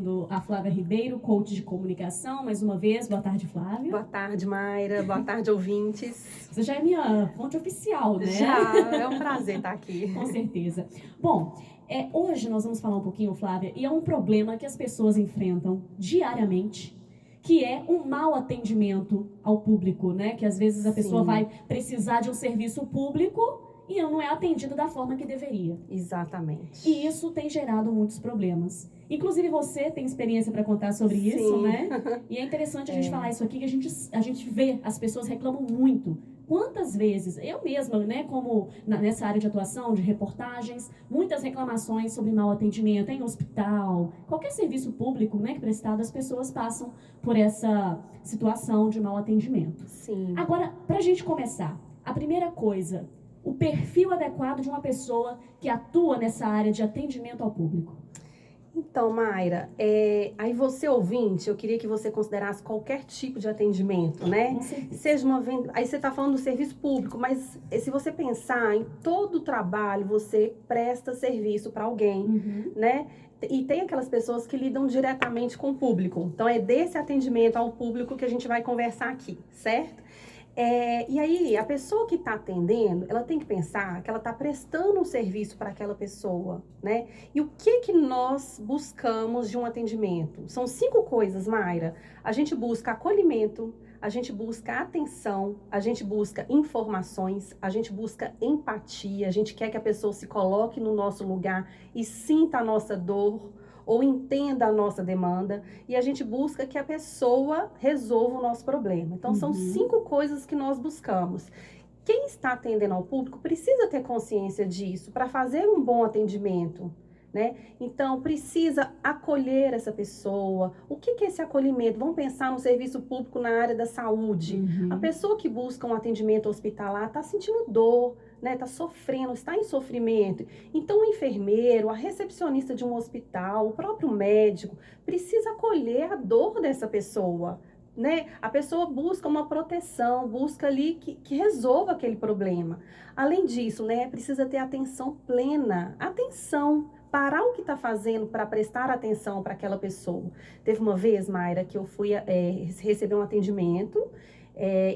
recebendo a Flávia Ribeiro, coach de comunicação, mais uma vez. Boa tarde, Flávia. Boa tarde, Mayra. Boa tarde, ouvintes. Você já é minha fonte oficial, né? Já, é um prazer estar aqui. Com certeza. Bom, hoje nós vamos falar um pouquinho, Flávia, e é um problema que as pessoas enfrentam diariamente, que é um mau atendimento ao público, né? Que às vezes a pessoa vai precisar de um serviço público e não é atendida da forma que deveria. Exatamente. E isso tem gerado muitos problemas. Inclusive você tem experiência para contar sobre isso, né? E é interessante a gente falar isso aqui, que a gente vê, as pessoas reclamam muito. Quantas vezes, eu mesma, né, como nessa área de atuação, de reportagens, muitas reclamações sobre mau atendimento em hospital, qualquer serviço público, né, que prestado, as pessoas passam por essa situação de mau atendimento. Sim. Agora, para a gente começar, a primeira coisa, o perfil adequado de uma pessoa que atua nessa área de atendimento ao público. Então, Mayra, aí você ouvinte, eu queria que você considerasse qualquer tipo de atendimento, né? Com certeza. Seja uma venda, aí você está falando do serviço público, mas se você pensar em todo o trabalho, você presta serviço para alguém, né? E tem aquelas pessoas que lidam diretamente com o público. Então, é desse atendimento ao público que a gente vai conversar aqui, certo? E aí, a pessoa que está atendendo, ela tem que pensar que ela está prestando um serviço para aquela pessoa, né? E o que nós buscamos de um atendimento? São 5 coisas, Mayra. A gente busca acolhimento, a gente busca atenção, a gente busca informações, a gente busca empatia, a gente quer que a pessoa se coloque no nosso lugar e sinta a nossa dor, ou entenda a nossa demanda, e a gente busca que a pessoa resolva o nosso problema. Então, são 5 coisas que nós buscamos. Quem está atendendo ao público precisa ter consciência disso para fazer um bom atendimento, né? Então, precisa acolher essa pessoa. O que é esse acolhimento? Vamos pensar no serviço público na área da saúde. A pessoa que busca um atendimento hospitalar está sentindo dor, né, tá sofrendo, está em sofrimento. Então, o enfermeiro, a recepcionista de um hospital, o próprio médico, precisa acolher a dor dessa pessoa, né? A pessoa busca uma proteção, busca ali que resolva aquele problema. Além disso, né, precisa ter atenção plena, atenção, parar o que está fazendo para prestar atenção para aquela pessoa. Teve uma vez, Mayra, que eu fui receber um atendimento,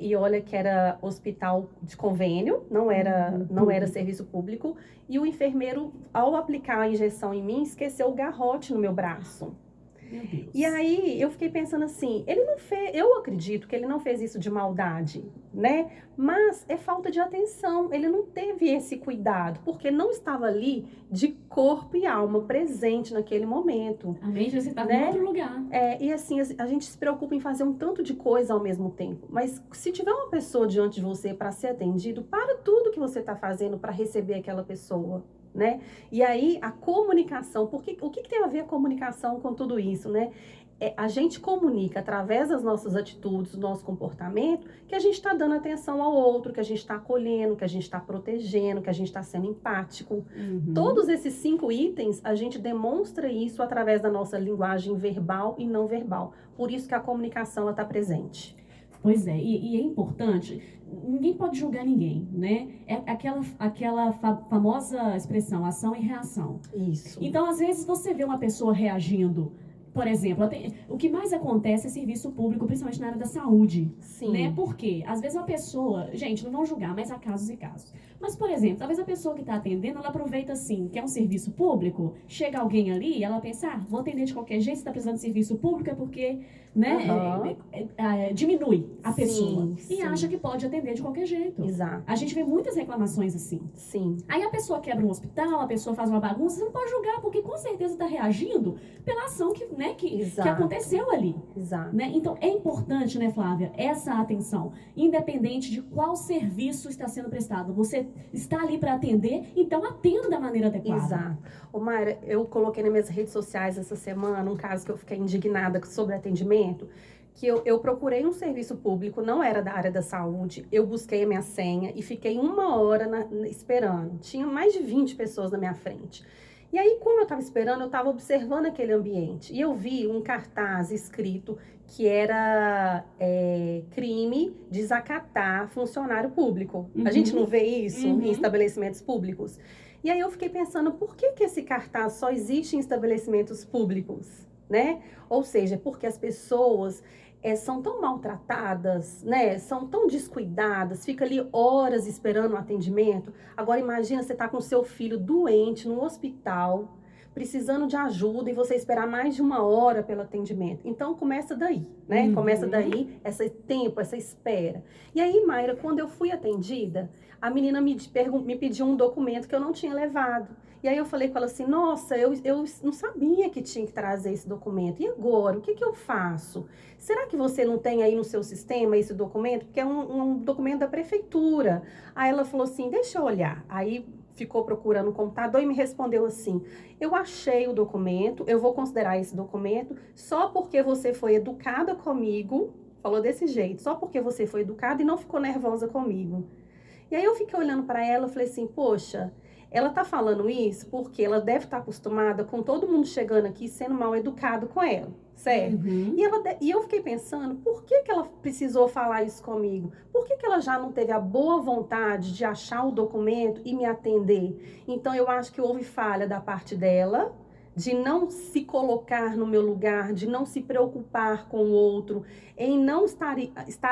e olha que era hospital de convênio, não era serviço público, e o enfermeiro, ao aplicar a injeção em mim, esqueceu o garrote no meu braço. Meu Deus. E aí eu fiquei pensando assim, ele não fez, eu acredito que ele não fez isso de maldade, né? Mas é falta de atenção, ele não teve esse cuidado, porque não estava ali de corpo e alma presente naquele momento. A mente você estava em outro lugar. E assim, a gente se preocupa em fazer um tanto de coisa ao mesmo tempo, mas se tiver uma pessoa diante de você para ser atendido, para tudo que você está fazendo para receber aquela pessoa, né? E aí, a comunicação, o que tem a ver a comunicação com tudo isso, né? A gente comunica através das nossas atitudes, do nosso comportamento, que a gente está dando atenção ao outro, que a gente está acolhendo, que a gente está protegendo, que a gente está sendo empático. Todos esses 5 itens, a gente demonstra isso através da nossa linguagem verbal e não verbal. Por isso que a comunicação está presente. Pois é, e é importante, ninguém pode julgar ninguém, né? É aquela famosa expressão, ação e reação. Isso. Então, às vezes, você vê uma pessoa reagindo, por exemplo, o que mais acontece é serviço público, principalmente na área da saúde. Sim. Né? Por quê? Às vezes a pessoa, gente, não vão julgar, mas há casos e casos. Mas, por exemplo, talvez a pessoa que está atendendo, ela aproveita assim, que é um serviço público, chega alguém ali e ela pensa, vou atender de qualquer jeito, se está precisando de serviço público é porque, né, diminui a pessoa. E acha que pode atender de qualquer jeito. Exato. A gente vê muitas reclamações assim. Sim. Aí a pessoa quebra um hospital, a pessoa faz uma bagunça, você não pode julgar, porque com certeza está reagindo pela ação que aconteceu ali. Exato. Né? Então, é importante, né, Flávia, essa atenção, independente de qual serviço está sendo prestado. Você está ali para atender, então atenda da maneira adequada. Exato. Ô, Mayra, eu coloquei nas minhas redes sociais essa semana um caso que eu fiquei indignada sobre atendimento, que eu procurei um serviço público, não era da área da saúde, eu busquei a minha senha e fiquei 1 hora esperando. Tinha mais de 20 pessoas na minha frente. E aí, como eu estava esperando, eu estava observando aquele ambiente. E eu vi um cartaz escrito que era crime desacatar funcionário público. A gente não vê isso em estabelecimentos públicos? E aí eu fiquei pensando, por que esse cartaz só existe em estabelecimentos públicos? né? Ou seja, porque as pessoas são tão maltratadas, né? São tão descuidadas, fica ali horas esperando um atendimento. Agora imagina você tá com seu filho doente no hospital, precisando de ajuda e você esperar mais de 1 hora pelo atendimento. Então começa daí, né? Começa daí esse tempo, essa espera. E aí, Mayra, quando eu fui atendida, a menina me pediu um documento que eu não tinha levado. E aí eu falei com ela assim, nossa, eu não sabia que tinha que trazer esse documento. E agora, o que que eu faço? Será que você não tem aí no seu sistema esse documento? Porque é um documento da prefeitura. Aí ela falou assim, deixa eu olhar. Aí ficou procurando o computador e me respondeu assim, eu achei o documento, eu vou considerar esse documento só porque você foi educada comigo, falou desse jeito, só porque você foi educada e não ficou nervosa comigo. E aí eu fiquei olhando para ela e falei assim, poxa, ela tá falando isso porque ela deve estar acostumada com todo mundo chegando aqui sendo mal educado com ela, certo? E eu fiquei pensando, por que que ela precisou falar isso comigo? Por que que ela já não teve a boa vontade de achar o documento e me atender? Então eu acho que houve falha da parte dela, de não se colocar no meu lugar, de não se preocupar com o outro, em não estar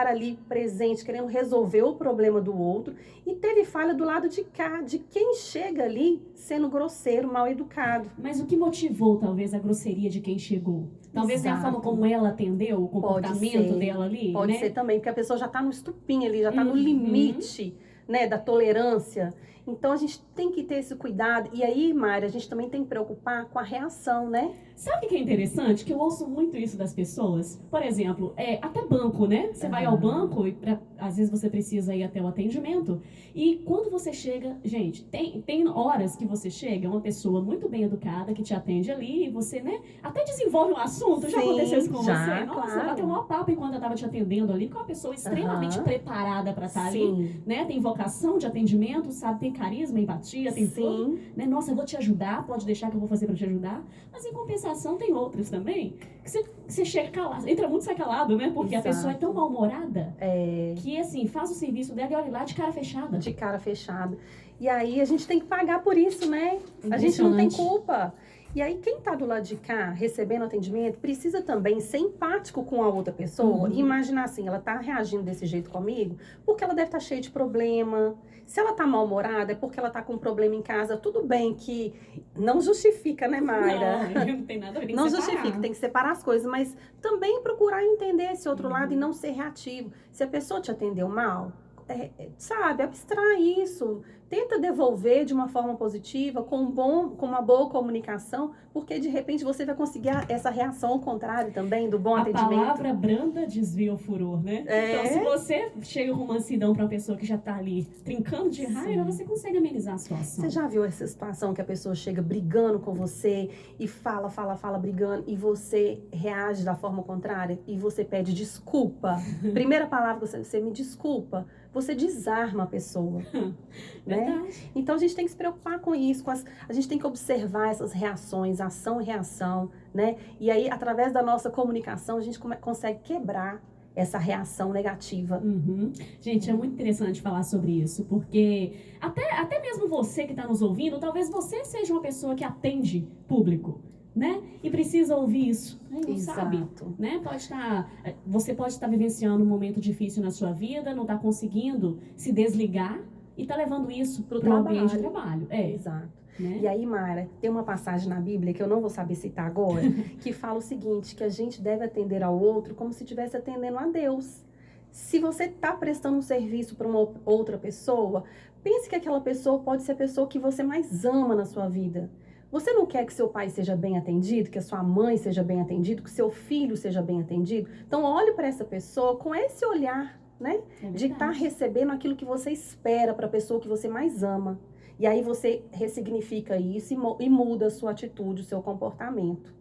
ali presente, querendo resolver o problema do outro. E teve falha do lado de cá, de quem chega ali sendo grosseiro, mal educado. Mas o que motivou, talvez, a grosseria de quem chegou? Talvez é a forma como ela atendeu, o comportamento dela ali, Pode né? ser também, porque a pessoa já está no estupim ali, já está no limite, né, da tolerância. Então, a gente tem que ter esse cuidado. E aí, Mayra, a gente também tem que preocupar com a reação, né? Sabe o que é interessante? Que eu ouço muito isso das pessoas. Por exemplo, até banco, né? Você vai ao banco e às vezes você precisa ir até o atendimento. E quando você chega... Gente, tem horas que você chega, uma pessoa muito bem educada que te atende ali e você, né? Até desenvolve um assunto. Já aconteceu isso com você? Nossa, claro. bateu um maior papo enquanto eu estava te atendendo ali, com uma pessoa extremamente preparada para estar ali, né? Tem vocação de atendimento, sabe? Tem carisma, empatia, tem tudo. Né? Nossa, eu vou te ajudar, pode deixar que eu vou fazer para te ajudar. Mas em compensação, tem outras também, que você chega calado, entra muito e sai calado, né? Porque a pessoa é tão mal-humorada que, assim, faz o serviço dela e olha lá de cara fechada. De cara fechada. E aí a gente tem que pagar por isso, né? A gente não tem culpa. E aí quem tá do lado de cá, recebendo atendimento, precisa também ser empático com a outra pessoa e imaginar assim, ela tá reagindo desse jeito comigo porque ela deve estar cheia de problema. Se ela tá mal-humorada, é porque ela tá com um problema em casa. Tudo bem que não justifica, né, Mayra? Não tem nada a ver, tem que não separar. Justifica, tem que separar as coisas, mas também procurar entender esse outro lado e não ser reativo. Se a pessoa te atendeu mal, sabe, abstrai isso. Tenta devolver de uma forma positiva, com uma boa comunicação, porque de repente você vai conseguir essa reação ao contrário também, do bom atendimento. A palavra branda desvia o furor, né? Então, se você chega com mansidão para uma pessoa que já está ali trincando de raiva, você consegue amenizar a situação. Você já viu essa situação que a pessoa chega brigando com você e fala brigando, e você reage da forma contrária e você pede desculpa? Primeira palavra, você me desculpa. Você desarma a pessoa, né? Então a gente tem que se preocupar com isso, a gente tem que observar essas reações, ação e reação, né? E aí, através da nossa comunicação, a gente consegue quebrar essa reação negativa. Gente, é muito interessante falar sobre isso, porque até mesmo você que está nos ouvindo, talvez você seja uma pessoa que atende público, né? E precisa ouvir isso, né? Não sabe, né? Você pode estar vivenciando um momento difícil na sua vida, não está conseguindo se desligar e está levando isso para o ambiente de trabalho. Exato. Né? E aí, Mayra, tem uma passagem na Bíblia que eu não vou saber citar agora, que fala o seguinte, que a gente deve atender ao outro como se estivesse atendendo a Deus. Se você está prestando um serviço para uma outra pessoa, pense que aquela pessoa pode ser a pessoa que você mais ama na sua vida. Você não quer que seu pai seja bem atendido, que a sua mãe seja bem atendida, que seu filho seja bem atendido? Então, olhe para essa pessoa com esse olhar, né? De estar recebendo aquilo que você espera para a pessoa que você mais ama. E aí você ressignifica isso e muda a sua atitude, o seu comportamento.